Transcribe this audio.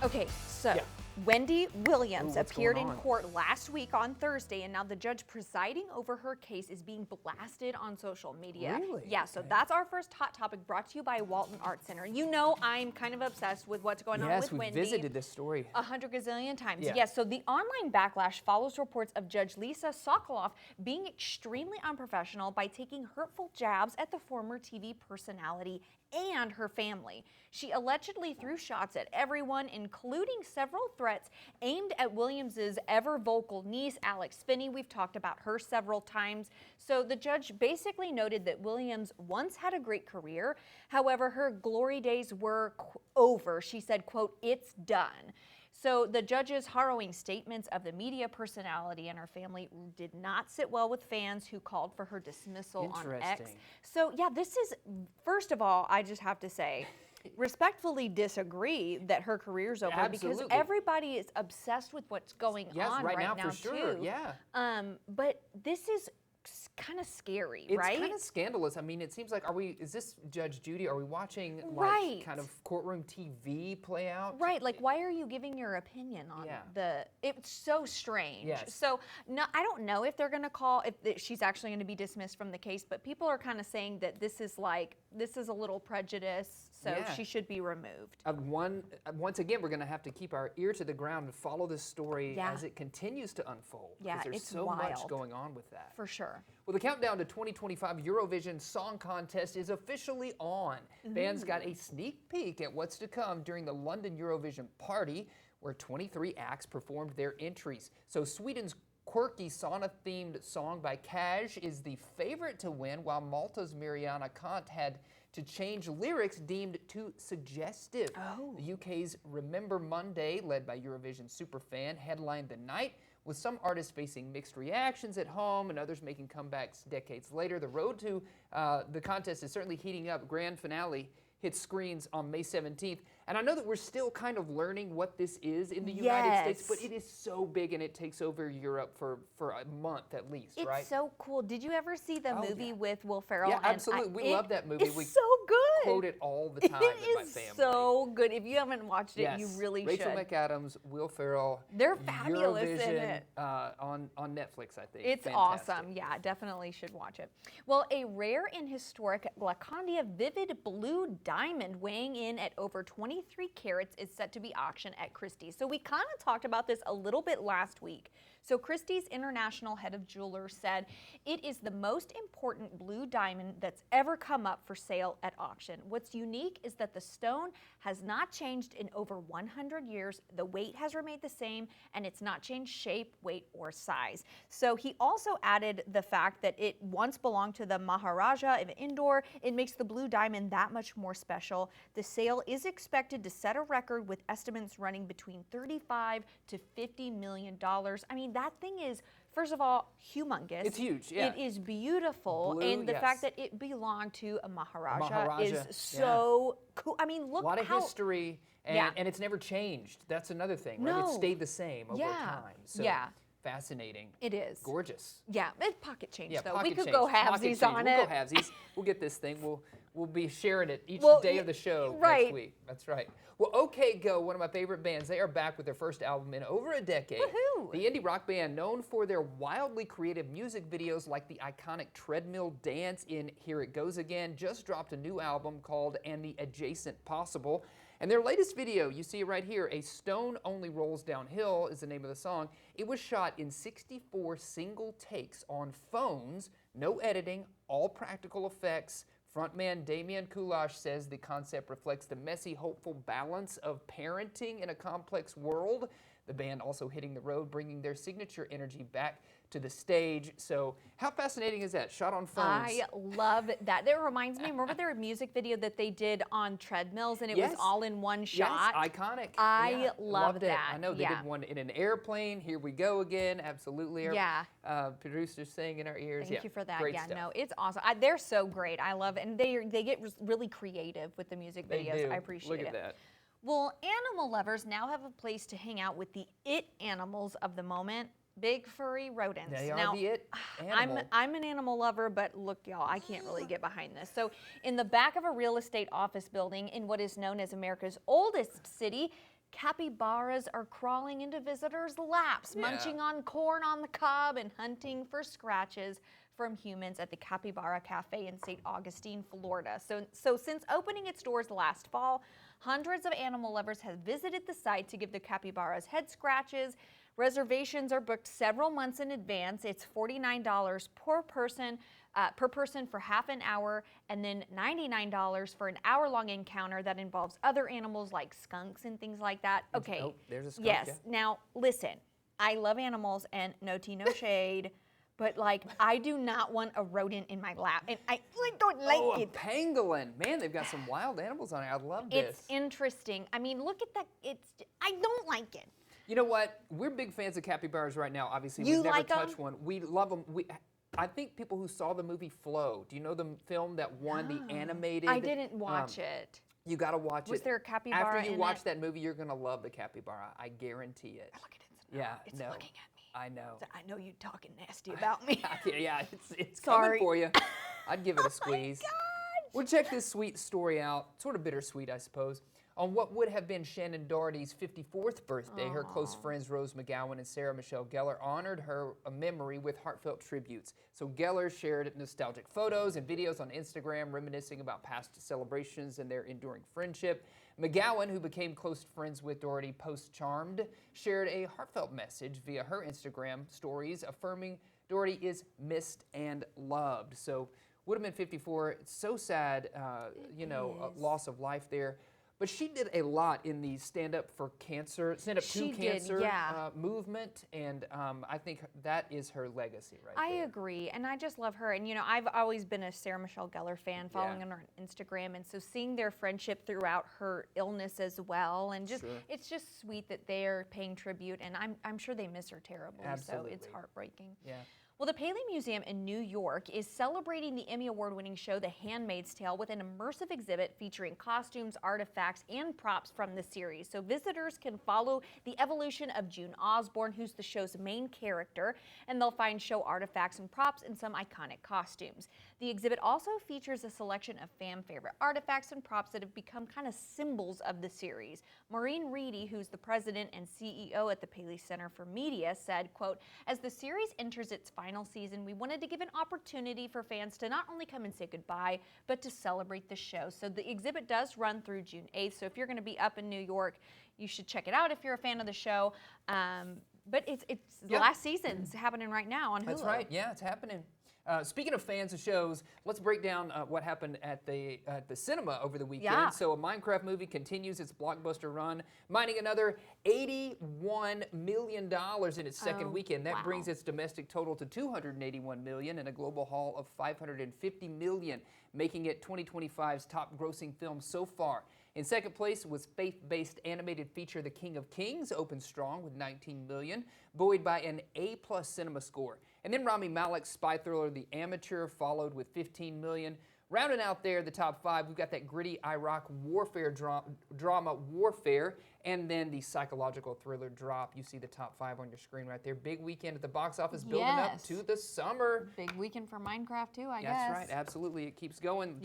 Okay, so Yeah. Wendy Williams Ooh, what's appeared going in on? court last week on Thursday, and now the judge presiding over her case is being blasted on social media. Really? Yeah, so Okay. that's our first hot topic, brought to you by Walton Arts Center. You know I'm kind of obsessed with what's going on Yes, with we Wendy. visited this story. 100 gazillion times. Yeah. Yes, so the online backlash follows reports of Judge Lisa Sokoloff being extremely unprofessional by taking hurtful jabs at the former TV personality and her family. She allegedly threw shots at everyone, including several threats aimed at Williams's ever vocal niece, Alex Finney. We've talked about her several times. So the judge basically noted that Williams once had a great career. However, her glory days were over. She said, quote, "It's done." So the judge's harrowing statements of the media personality and her family did not sit well with fans who called for her dismissal on X. Interesting. So yeah, this is, first of all, I just have to say, respectfully disagree that her career's over because Absolutely. everybody is obsessed with what's going Yes, on right now for sure. too. Yeah. But this is kind of scary, It's right? kind of scandalous. I mean, it seems like, is this Judge Judy? Are we watching Right. like kind of courtroom TV play out? Right, like why are you giving your opinion on Yeah. it's so strange. Yes. So no, I don't know if they're gonna call, if she's actually gonna be dismissed from the case, but people are kind of saying that this is a little prejudice, so Yeah. she should be removed. Once again, we're going to have to keep our ear to the ground and follow this story Yeah. as it continues to unfold. Yeah, because there's it's so much wild. going on with that. For sure. Well, the countdown to 2025 Eurovision Song Contest is officially on. Fans got a sneak peek at what's to come during the London Eurovision party, where 23 acts performed their entries. So Sweden's quirky sauna-themed song by Kaj is the favorite to win, while Malta's Mariana Kant had to change lyrics deemed too suggestive. Oh. The UK's Remember Monday, led by Eurovision superfan, headlined the night, with some artists facing mixed reactions at home and others making comebacks decades later. The road to the contest is certainly heating up. Grand finale hits screens on May 17th. And I know that we're still kind of learning what this is in the United States, but it is so big and it takes over Europe for a month at least, It's right? so cool. Did you ever see the Oh, movie yeah. with Will Ferrell? Yeah, And absolutely. We love that movie. It's We so good. Quote it all the time It with my is family. so good. If you haven't watched it, Yes. you really Rachel should. McAdams, Will Ferrell. They're fabulous in Eurovision, it. On Netflix, I think. It's Fantastic. awesome. Yeah, definitely should watch it. Well, a rare and historic Lacandia Vivid Blue Diamond weighing in at over 23 carats is set to be auctioned at Christie's. So we kind of talked about this a little bit last week. So Christie's international head of jewelers said it is the most important blue diamond that's ever come up for sale at auction. What's unique is that the stone has not changed in over 100 years. The weight has remained the same, and it's not changed shape, weight, or size. So he also added the fact that it once belonged to the Maharaja of Indore. It makes the blue diamond that much more special. The sale is expected to set a record with estimates running between $35 to $50 million. I mean, that thing is, first of all, humongous. It's huge, yeah. It is beautiful, Blue, and the yes. fact that it belonged to a Maharaja, Maharaja, is so cool. I mean, look A lot of how history, and, Yeah. and it's never changed. That's another thing, right? No. It's stayed the same over Yeah. time. So Yeah. fascinating. it is. Gorgeous. Yeah, it's pocket change Yeah, though. pocket We could change. go Pocket halvesies change. on We'll it. go halvesies. We'll get this thing. We'll be sharing it each Well, day of the show right. next week. That's right. Well, OK Go, one of my favorite bands, they are back with their first album in over a decade. Woohoo! The indie rock band, known for their wildly creative music videos like the iconic treadmill dance in Here It Goes Again, just dropped a new album called And the Adjacent Possible. And their latest video, you see it right here, A Stone Only Rolls Downhill is the name of the song. It was shot in 64 single takes on phones, no editing, all practical effects. Frontman Damian Kulash says the concept reflects the messy, hopeful balance of parenting in a complex world. The band also hitting the road, bringing their signature energy back to the stage. So how fascinating is that? Shot on phones. I love that. That reminds me, remember their music video that they did on treadmills and it was Yes. all in one shot? Yes, iconic. I Yeah, love loved it. that. I know they Yeah. did one in an airplane. Here we go again. Absolutely. Our, Yeah. producers saying in our ears. Thank Yeah, you for that. Great Yeah, stuff. no, it's awesome. They're so great. I love it. And they get really creative with the music They videos. do. I appreciate Look it. at that. Well, animal lovers now have a place to hang out with the it animals of the moment. Big furry rodents. They now, are the it animal. I'm an animal lover, but look, y'all, I can't really get behind this. So, in the back of a real estate office building in what is known as America's oldest city, capybaras are crawling into visitors' laps, munching on corn on the cob and hunting for scratches from humans at the Capybara Cafe in St. Augustine, Florida. So since opening its doors last fall, hundreds of animal lovers have visited the site to give the capybaras head scratches. Reservations are booked several months in advance. It's $49 per person for half an hour, and then $99 for an hour-long encounter that involves other animals like skunks and things like that. Okay. Oh, there's a skunk. Yes. Yeah. Now, listen, I love animals, and no tea, no shade, but like, I do not want a rodent in my lap, and I don't like a it. pangolin. Man, they've got some wild animals on it. I love this. It's interesting. I mean, look at that. I don't like it. You know what? We're big fans of capybaras right now. Obviously, You we've never like 'em? touched one. We love them. I think people who saw the movie Flow, do you know the film that won the animated? I didn't watch it. You got to watch it. Was there a capybara After you in watch it? that movie, you're going to love the capybara. I guarantee it. Look at it. Yeah, It's no. looking at me. I know. I know you talking nasty about me. Yeah, it's Sorry. coming for you. I'd give it a squeeze. We'll check this sweet story out. Sort of bittersweet, I suppose. On what would have been Shannon Doherty's 54th birthday, her close friends Rose McGowan and Sarah Michelle Gellar honored her memory with heartfelt tributes. So Gellar shared nostalgic photos and videos on Instagram reminiscing about past celebrations and their enduring friendship. McGowan, who became close friends with Doherty post-Charmed, shared a heartfelt message via her Instagram stories affirming Doherty is missed and loved. So would have been 54. It's so sad, a loss of life there. But she did a lot in the stand up to cancer movement, and I think that is her legacy right there. I agree, and I just love her. And I've always been a Sarah Michelle Gellar fan, following her on Instagram, and so seeing their friendship throughout her illness as well, and it's just sweet that they're paying tribute, and I'm sure they miss her terribly. Absolutely. So it's heartbreaking. Yeah. Well, the Paley Museum in New York is celebrating the Emmy Award-winning show The Handmaid's Tale with an immersive exhibit featuring costumes, artifacts, and props from the series. So visitors can follow the evolution of June Osborne, who's the show's main character, and they'll find show artifacts and props and some iconic costumes. The exhibit also features a selection of fan favorite artifacts and props that have become kind of symbols of the series. Maureen Reedy, who's the president and CEO at the Paley Center for Media, said, quote, "As the series enters its final season, we wanted to give an opportunity for fans to not only come and say goodbye, but to celebrate the show." So the exhibit does run through June 8th. So if you're going to be up in New York, you should check it out if you're a fan of the show. But it's the last season's happening right now on Hulu. That's right. Yeah, it's happening. Speaking of fans of shows, let's break down what happened at the cinema over the weekend. Yeah. So a Minecraft movie continues its blockbuster run, mining another $81 million in its second weekend. That brings its domestic total to $281 million and a global haul of $550 million, making it 2025's top grossing film so far. In second place was faith-based animated feature The King of Kings, opened strong with $19 million, buoyed by an A+ cinema score. And then Rami Malek's spy thriller The Amateur followed with $15 million. Rounding out there the top five, we've got that gritty Iraq warfare drama Warfare, and then the psychological thriller Drop. You see the top five on your screen right there. Big weekend at the box office, building up to the summer. Big weekend for Minecraft too, I guess. That's right, absolutely. It keeps going.